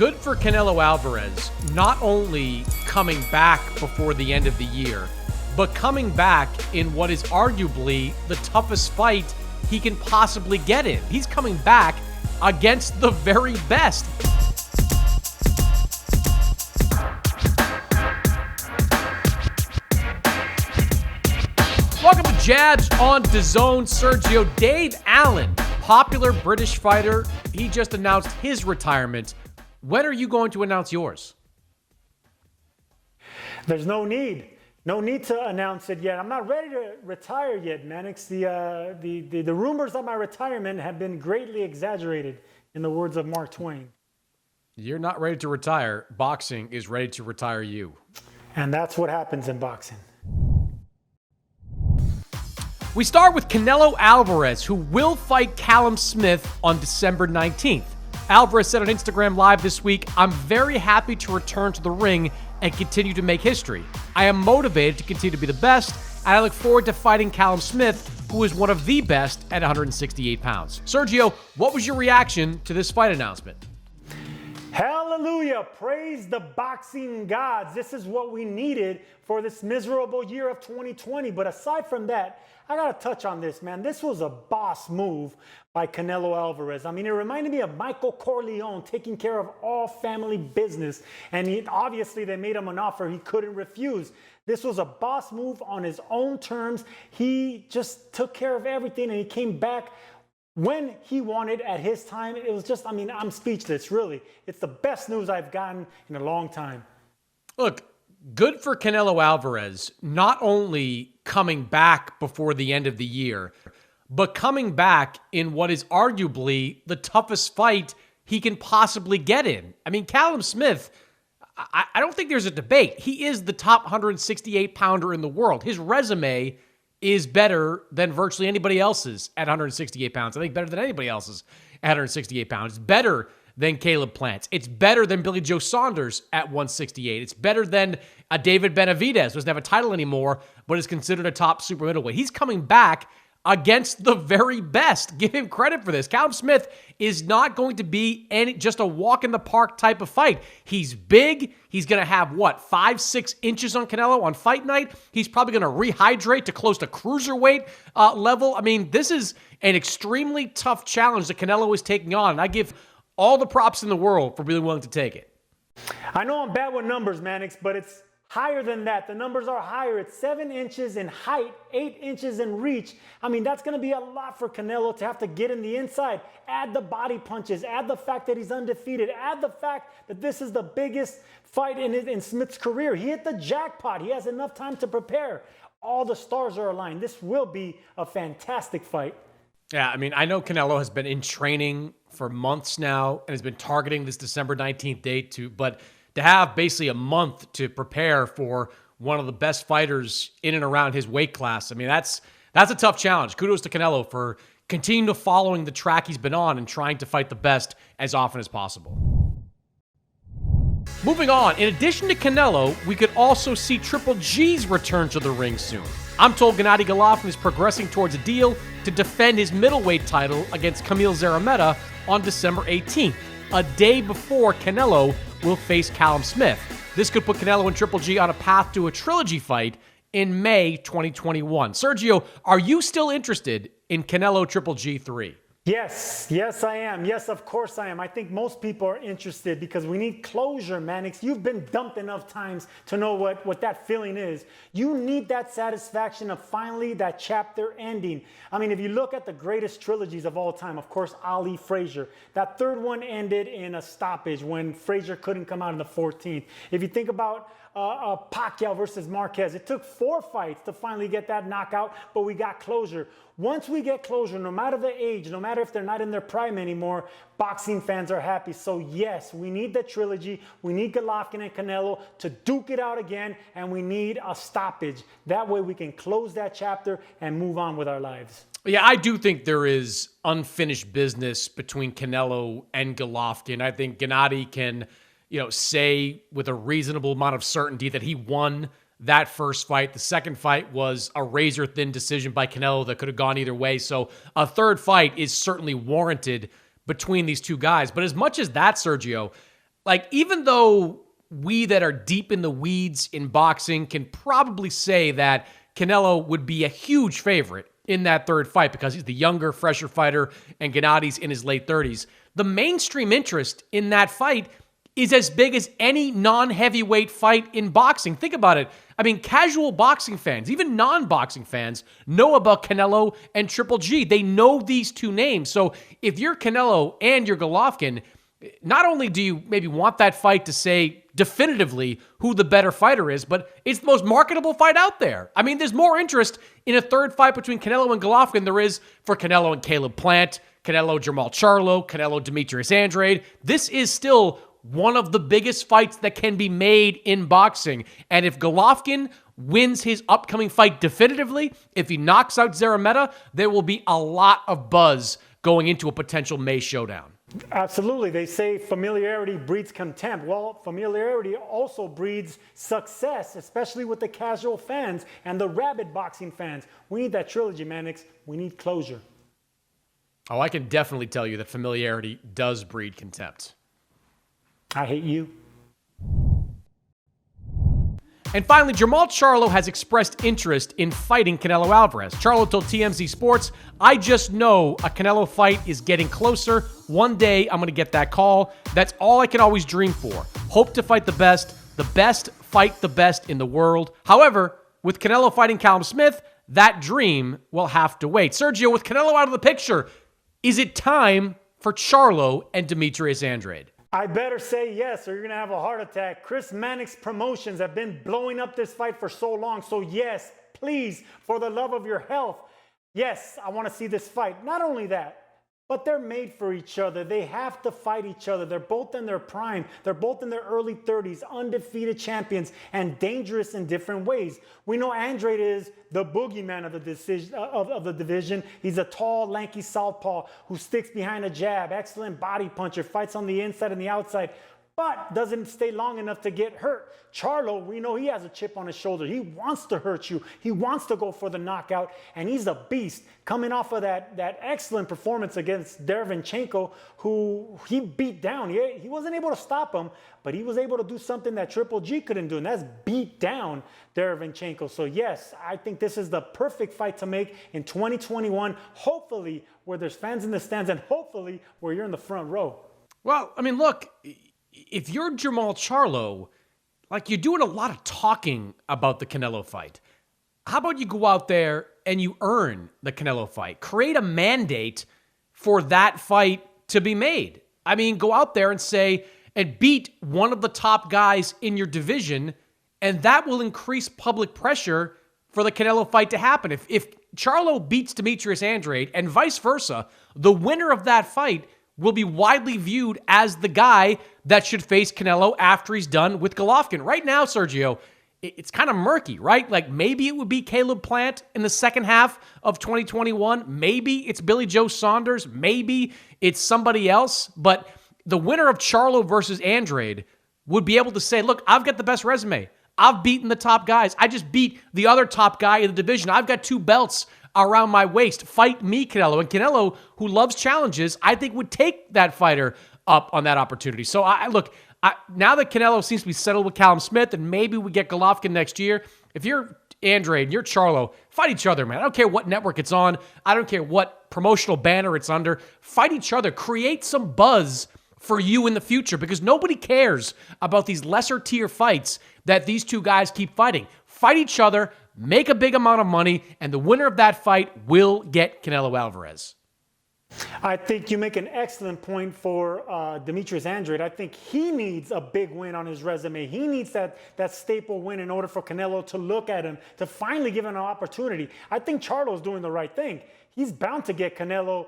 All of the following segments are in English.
good for Canelo Alvarez, not only coming back before the end of the year, but coming back in what is arguably the toughest fight he can possibly get in. He's coming back against the very best. Welcome to Jabs on Dazn. Sergio, Dave Allen, popular British fighter. He just announced his retirement. When are you going to announce yours? There's no need. No need to announce it yet. I'm not ready to retire yet, Mannix. The rumors of my retirement have been greatly exaggerated, in the words of Mark Twain. You're not ready to retire. Boxing is ready to retire you. And that's what happens in boxing. We start with Canelo Alvarez, who will fight Callum Smith on December 19th. Alvarez said on Instagram Live this week, "I'm very happy to return to the ring and continue to make history. I am motivated to continue to be the best, and I look forward to fighting Callum Smith, who is one of the best at 168 pounds. Sergio, what was your reaction to this fight announcement? Hallelujah. Praise the boxing gods. This is what we needed for this miserable year of 2020. But aside from that, I got to touch on this, man. This was a boss move by Canelo Alvarez. I mean, it reminded me of Michael Corleone taking care of all family business. And obviously, they made him an offer he couldn't refuse. This was a boss move on his own terms. He just took care of everything, and he came back when he wanted at his time. It was just, I mean, I'm speechless, really. It's the best news I've gotten in a long time. Look, good for Canelo Alvarez, not only coming back before the end of the year, but coming back in what is arguably the toughest fight he can possibly get in. I mean, Callum Smith, I don't think there's a debate. He is the top 168-pounder in the world. His resume is better than virtually anybody else's at 168 pounds. I think better than anybody else's at 168 pounds. It's better than Caleb Plant's. It's better than Billy Joe Saunders at 168. It's better than a David Benavidez, who doesn't have a title anymore, but is considered a top super middleweight. He's coming back against the very best. Give him credit for this. Callum Smith is not going to be just a walk in the park type of fight. He's big. He's going to have, 5-6 inches on Canelo on fight night. He's probably going to rehydrate to close to cruiserweight level. I mean, this is an extremely tough challenge that Canelo is taking on. And I give all the props in the world for being willing to take it. I know I'm bad with numbers, Mannix, but it's higher than that. The numbers are higher. It's 7 inches in height, 8 inches in reach. I mean, that's going to be a lot for Canelo to have to get in the inside. Add the body punches. Add the fact that he's undefeated. Add the fact that this is the biggest fight in Smith's career. He hit the jackpot. He has enough time to prepare. All the stars are aligned. This will be a fantastic fight. Yeah, I mean, I know Canelo has been in training for months now and has been targeting this December 19th date but to have basically a month to prepare for one of the best fighters in and around his weight class, I mean, that's a tough challenge. Kudos to Canelo for continuing to following the track he's been on and trying to fight the best as often as possible. Moving on, in addition to Canelo, we could also see Triple G's return to the ring soon. I'm told Gennady Golovkin is progressing towards a deal to defend his middleweight title against Kamil Szeremeta on December 18th, a day before Canelo will face Callum Smith. This could put Canelo and Triple G on a path to a trilogy fight in May 2021. Sergio, are you still interested in Canelo Triple G 3? Yes, I am. Yes, of course I am. I think most people are interested because we need closure, Mannix. You've been dumped enough times to know what that feeling is. You need that satisfaction of finally that chapter ending. I mean, if you look at the greatest trilogies of all time, of course, Ali, Frazier. That third one ended in a stoppage when Frazier couldn't come out in the 14th. If you think about Pacquiao versus Marquez, it took 4 fights to finally get that knockout, but we got closure. Once we get closure, no matter the age, no matter if they're not in their prime anymore, boxing fans are happy. So yes, we need the trilogy. We need Golovkin and Canelo to duke it out again, and we need a stoppage. That way we can close that chapter and move on with our lives. Yeah, I do think there is unfinished business between Canelo and Golovkin. I think Gennady can, say with a reasonable amount of certainty that he won that first fight. The second fight was a razor-thin decision by Canelo that could have gone either way. So a third fight is certainly warranted between these two guys. But as much as that, Sergio, Like, even though we that are deep in the weeds in boxing can probably say that Canelo would be a huge favorite in that third fight because he's the younger, fresher fighter and Gennady's in his late 30s, the mainstream interest in that fight is as big as any non-heavyweight fight in boxing. Think about it. I mean, casual boxing fans, even non-boxing fans, know about Canelo and Triple G. They know these two names. So if you're Canelo and you're Golovkin, not only do you maybe want that fight to say definitively who the better fighter is, but it's the most marketable fight out there. I mean, there's more interest in a third fight between Canelo and Golovkin than there is for Canelo and Caleb Plant, Canelo Jamal Charlo, Canelo Demetrius Andrade. This is still one of the biggest fights that can be made in boxing. And if Golovkin wins his upcoming fight definitively, if he knocks out Zarameta, there will be a lot of buzz going into a potential May showdown. Absolutely. They say familiarity breeds contempt. Well, familiarity also breeds success, especially with the casual fans and the rabid boxing fans. We need that trilogy, Mannix. We need closure. Oh, I can definitely tell you that familiarity does breed contempt. I hate you. And finally, Jamal Charlo has expressed interest in fighting Canelo Alvarez. Charlo told TMZ Sports, "I just know a Canelo fight is getting closer. One day I'm going to get that call. That's all I can always dream for. Hope to fight the best fight the best in the world." However, with Canelo fighting Callum Smith, that dream will have to wait. Sergio, with Canelo out of the picture, is it time for Charlo and Demetrius Andrade? I better say yes, or you're going to have a heart attack. Chris Mannix Promotions have been blowing up this fight for so long. So yes, please, for the love of your health, yes, I want to see this fight. Not only that, but they're made for each other. They have to fight each other. They're both in their prime. They're both in their early 30s, undefeated champions, and dangerous in different ways. We know Andrade is the boogeyman of the division. He's a tall, lanky southpaw who sticks behind a jab, excellent body puncher, fights on the inside and the outside, but doesn't stay long enough to get hurt. Charlo, we know he has a chip on his shoulder. He wants to hurt you. He wants to go for the knockout, and he's a beast. Coming off of that excellent performance against Derevyanchenko, who he beat down. He wasn't able to stop him, but he was able to do something that Triple G couldn't do, and that's beat down Derevyanchenko. So yes, I think this is the perfect fight to make in 2021, hopefully where there's fans in the stands, and hopefully where you're in the front row. Well, I mean, look, if you're Jamal Charlo, like, you're doing a lot of talking about the Canelo fight. How about you go out there and you earn the Canelo fight? Create a mandate for that fight to be made. I mean, go out there and say, and beat one of the top guys in your division, and that will increase public pressure for the Canelo fight to happen. If Charlo beats Demetrius Andrade and vice versa, the winner of that fight will be widely viewed as the guy that should face Canelo after he's done with Golovkin. Right now, Sergio, it's kind of murky, right? Like, maybe it would be Caleb Plant in the second half of 2021. Maybe it's Billy Joe Saunders. Maybe it's somebody else. But the winner of Charlo versus Andrade would be able to say, look, I've got the best resume. I've beaten the top guys. I just beat the other top guy in the division. I've got 2 belts around my waist. Fight me, Canelo. And Canelo, who loves challenges, I think would take that fighter up on that opportunity. So now that Canelo seems to be settled with Callum Smith, and maybe we get Golovkin next year, if you're Andrade and you're Charlo, fight each other, man. I don't care what network it's on. I don't care what promotional banner it's under. Fight each other. Create some buzz for you in the future, because nobody cares about these lesser tier fights that these two guys keep fighting. Fight each other, make a big amount of money, and the winner of that fight will get Canelo Alvarez. I think you make an excellent point for Demetrius Andrade. I think he needs a big win on his resume. He needs that staple win in order for Canelo to look at him, to finally give him an opportunity. I think Charlo's doing the right thing. He's bound to get Canelo,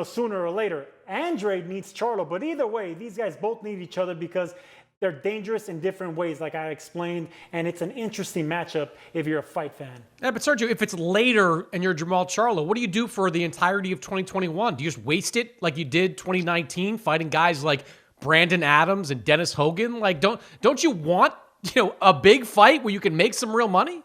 sooner or later. Andrade needs Charlo, but either way, these guys both need each other because they're dangerous in different ways, like I explained, and it's an interesting matchup if you're a fight fan. Yeah, but Sergio, if it's later and you're Jamal Charlo, what do you do for the entirety of 2021? Do you just waste it like you did 2019, fighting guys like Brandon Adams and Dennis Hogan? Like, don't you want a big fight where you can make some real money?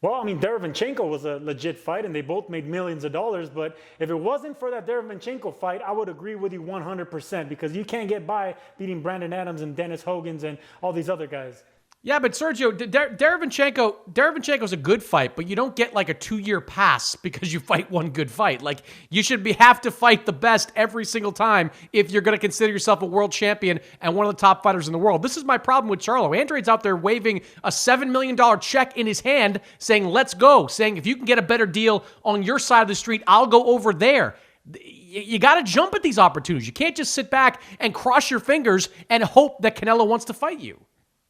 Well, I mean, Derevyanchenko was a legit fight, and they both made millions of dollars. But if it wasn't for that Derevyanchenko fight, I would agree with you 100% because you can't get by beating Brandon Adams and Dennis Hogan's and all these other guys. Yeah, but Sergio, Derevyanchenko's a good fight, but you don't get like a 2-year pass because you fight one good fight. Like, you should have to fight the best every single time if you're going to consider yourself a world champion and one of the top fighters in the world. This is my problem with Charlo. Andrade's out there waving a $7 million check in his hand saying, let's go, saying if you can get a better deal on your side of the street, I'll go over there. You got to jump at these opportunities. You can't just sit back and cross your fingers and hope that Canelo wants to fight you.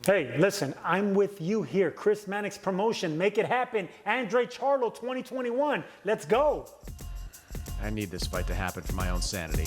Hey, listen, I'm with you here. Chris Mannix promotion. Make it happen. Andre Charlo 2021. Let's go. I need this fight to happen for my own sanity.